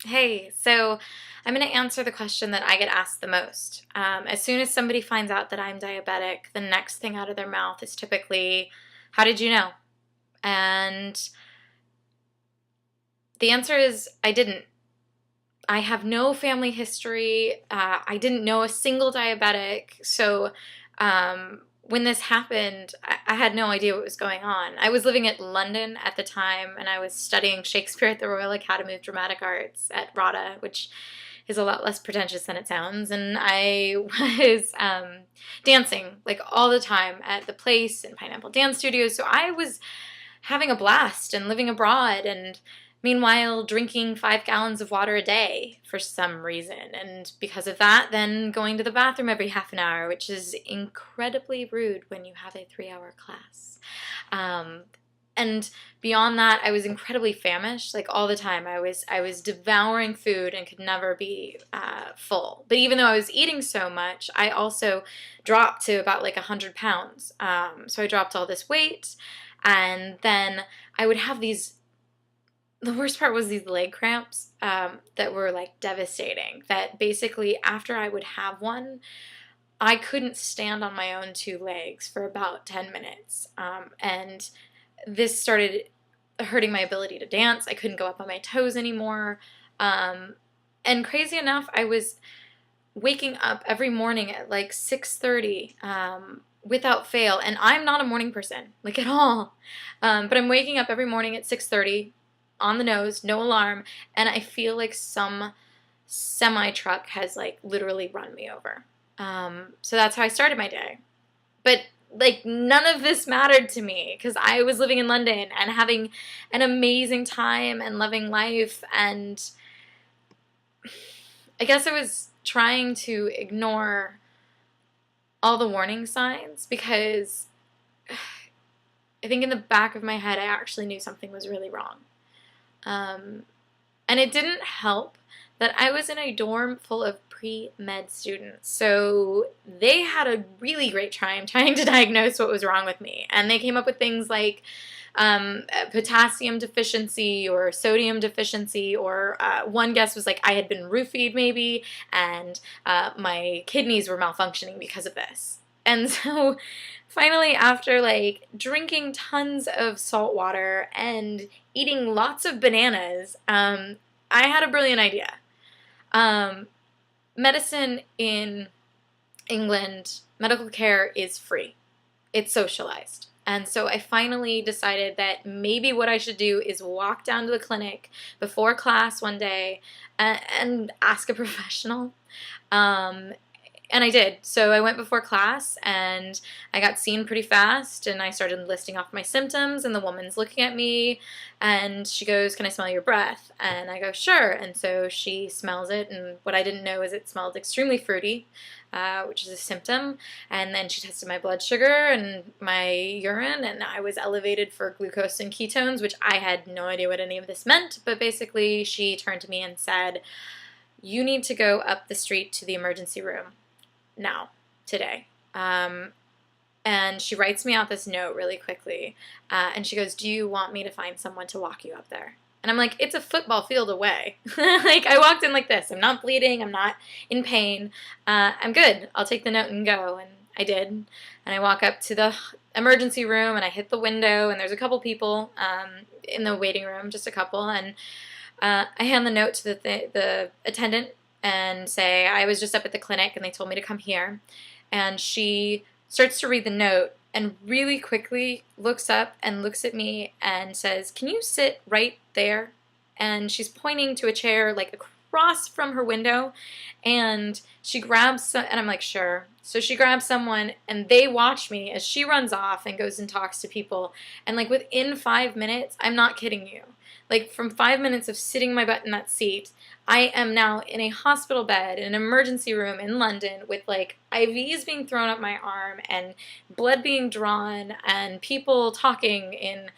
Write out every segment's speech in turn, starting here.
Hey, so I'm going to answer the question that I get asked the most. As soon as somebody finds out that I'm diabetic, the next thing out of their mouth is typically, "How did you know?" And the answer is, I didn't. I have no family history. I didn't know a single diabetic. So when this happened, I had no idea what was going on. I was living in London at the time, and I was studying Shakespeare at the Royal Academy of Dramatic Arts at RADA, which is a lot less pretentious than it sounds. And I was dancing like all the time at the Place and Pineapple Dance Studios. So I was having a blast and living abroad, and meanwhile drinking 5 gallons of water a day for some reason. And because of that, then going to the bathroom every half an hour, which is incredibly rude when you have a 3-hour class. Um, and beyond that, I was incredibly famished, like all the time. I was devouring food and could never be full. But even though I was eating so much, I also dropped to about like 100 pounds. So I dropped all this weight, and then I would have these. The worst part was these leg cramps that were like devastating. That basically, after I would have one, I couldn't stand on my own two legs for about 10 minutes. And this started hurting my ability to dance. I couldn't go up on my toes anymore. Um, and crazy enough, I was waking up every morning at like 6:30 without fail. And I'm not a morning person, like at all. But I'm waking up every morning at 6:30 on the nose, no alarm, and I feel like some semi truck has like literally run me over. So that's how I started my day. But like none of this mattered to me because I was living in London and having an amazing time and loving life, and I guess I was trying to ignore all the warning signs because I think in the back of my head I actually knew something was really wrong. Um, and it didn't help that I was in a dorm full of pre-med students. So they had a really great time trying to diagnose what was wrong with me. And they came up with things like potassium deficiency or sodium deficiency, or one guess was like I had been roofied maybe, and my kidneys were malfunctioning because of this. And so finally, after like drinking tons of salt water and eating lots of bananas, I had a brilliant idea. Um, Medicine in England, medical care is free. It's socialized. And so I finally decided that maybe what I should do is walk down to the clinic before class one day and ask a professional. Um, and I did. So I went before class and I got seen pretty fast, and I started listing off my symptoms, and the woman's looking at me and she goes, "Can I smell your breath?" And I go, "Sure." And so she smells it, and what I didn't know is it smelled extremely fruity, which is a symptom. And then she tested my blood sugar and my urine, and I was elevated for glucose and ketones, which I had no idea what any of this meant. But basically, she turned to me and said, "You need to go up the street to the emergency room now, today." And she writes me out this note really quickly. And she goes, "Do you want me to find someone to walk you up there?" And I'm like, "It's a football field away." Like, I walked in like this. I'm not bleeding. I'm not in pain. I'm good. I'll take the note and go. And I did. And I walk up to the emergency room, and I hit the window, and there's a couple people in the waiting room, just a couple. And I hand the note to the attendant and say, "I was just up at the clinic and they told me to come here." And she starts to read the note and really quickly looks up and looks at me and says, "Can you sit right there?" And she's pointing to a chair like across from her window, and she grabs some, and I'm like, "Sure." So she grabs someone, and they watch me as she runs off and goes and talks to people. And like within 5 minutes, I'm not kidding you, like from 5 minutes of sitting my butt in that seat, I am now in a hospital bed in an emergency room in London with like IVs being thrown up my arm and blood being drawn and people talking in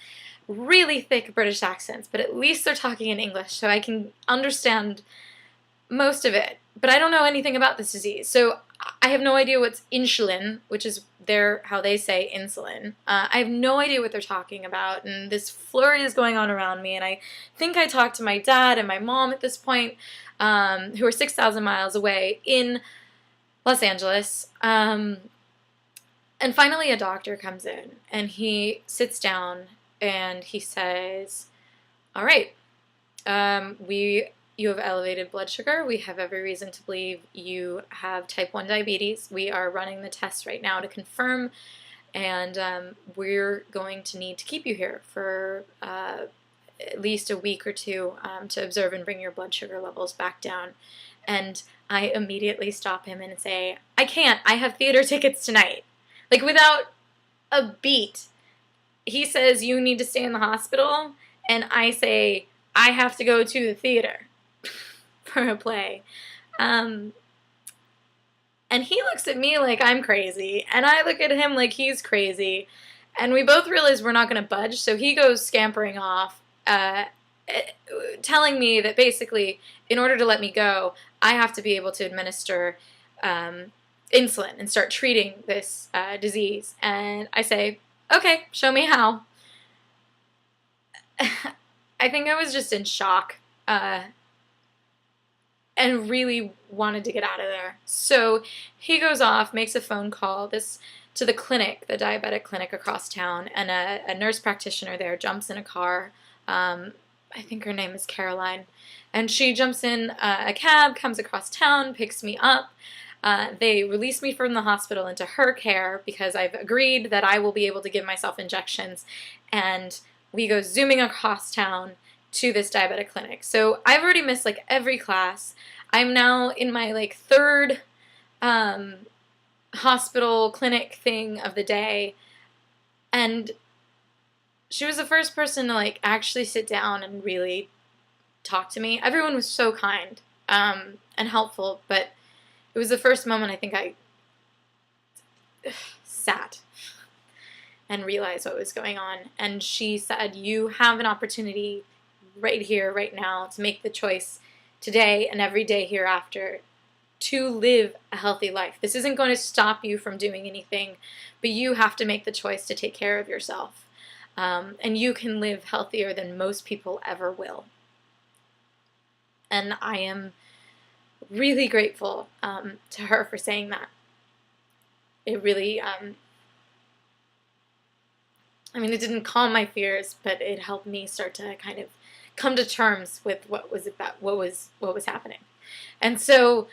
really thick British accents, but at least they're talking in English so I can understand most of it. But I don't know anything about this disease. So I have no idea what's insulin, which is how they say insulin. I have no idea what they're talking about, and this flurry is going on around me, and I think I talked to my dad and my mom at this point, who are 6,000 miles away in Los Angeles. And finally a doctor comes in, and he sits down, and he says, all right, you have elevated blood sugar. We have every reason to believe you have type 1 diabetes. We are running the tests right now to confirm, and we're going to need to keep you here for at least a week or two to observe and bring your blood sugar levels back down. And I immediately stop him and say, I can't. I have theater tickets tonight. Like, without a beat. He says, you need to stay in the hospital, and I say, I have to go to the theater for a play. And he looks at me like I'm crazy, and I look at him like he's crazy, and we both realize we're not going to budge, so he goes scampering off, telling me that basically, in order to let me go, I have to be able to administer insulin and start treating this disease. And I say, okay, show me how. I think I was just in shock and really wanted to get out of there. So he goes off, makes a phone call to the clinic, the diabetic clinic across town, and a nurse practitioner there jumps in a car. I think her name is Caroline. And she jumps in a cab, comes across town, picks me up. They release me from the hospital into her care because I've agreed that I will be able to give myself injections. And we go zooming across town to this diabetic clinic. So I've already missed like every class. I'm now in my like third hospital clinic thing of the day. And she was the first person to like actually sit down and really talk to me. Everyone was so kind and helpful, but it was the first moment I think I sat and realized what was going on. And she said, you have an opportunity right here, right now, to make the choice today and every day hereafter to live a healthy life. This isn't going to stop you from doing anything, but you have to make the choice to take care of yourself. And you can live healthier than most people ever will. And I am really grateful to her for saying that. It really, it didn't calm my fears, but it helped me start to kind of come to terms with what was happening. And so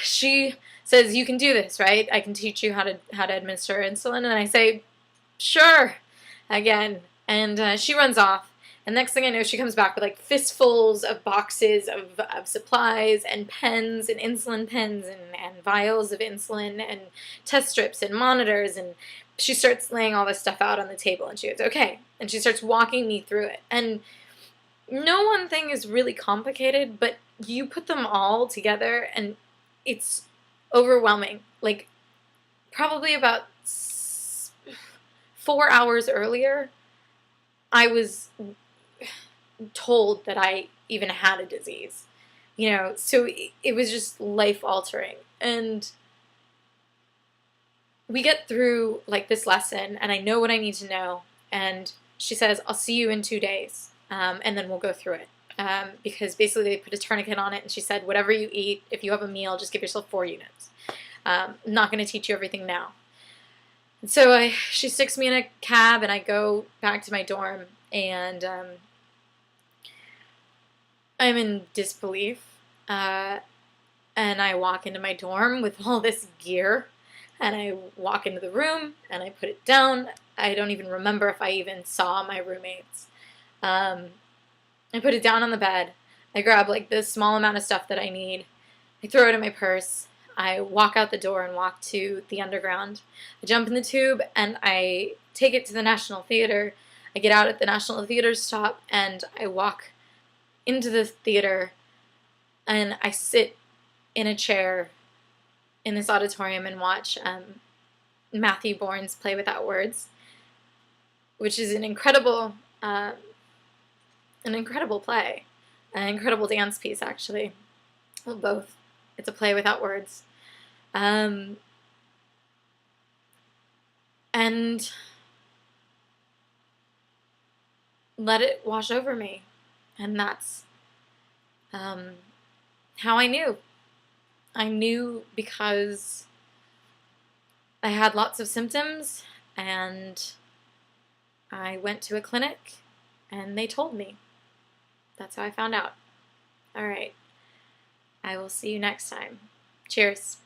she says, you can do this, right? I can teach you how to administer insulin. And I say, sure, again. And she runs off. And next thing I know, she comes back with like fistfuls of boxes of supplies and pens and insulin pens and vials of insulin and test strips and monitors. And she starts laying all this stuff out on the table. And she goes, okay. And she starts walking me through it. And no one thing is really complicated, but you put them all together and it's overwhelming. Like, probably about 4 hours earlier, I was told that I even had a disease, so it was just life-altering. And we get through like this lesson, and I know what I need to know, and she says, I'll see you in 2 days, and then we'll go through it. Because basically they put a tourniquet on it, and she said, whatever you eat, if you have a meal, just give yourself 4 units. I'm not going to teach you everything now. And so she sticks me in a cab, and I go back to my dorm, and I'm in disbelief. And I walk into my dorm with all this gear, and I walk into the room, and I put it down. I don't even remember if I even saw my roommates. I put it down on the bed. I grab like this small amount of stuff that I need. I throw it in my purse. I walk out the door and walk to the underground. I jump in the tube and I take it to the National Theater. I get out at the National Theater stop and I walk into the theater and I sit in a chair in this auditorium and watch Matthew Bourne's Play Without Words, which is an incredible play, an incredible dance piece, actually. Well, both. It's a play without words. Um, and let it wash over me. And that's how I knew. I knew because I had lots of symptoms, and I went to a clinic, and they told me. That's how I found out. All right. I will see you next time. Cheers.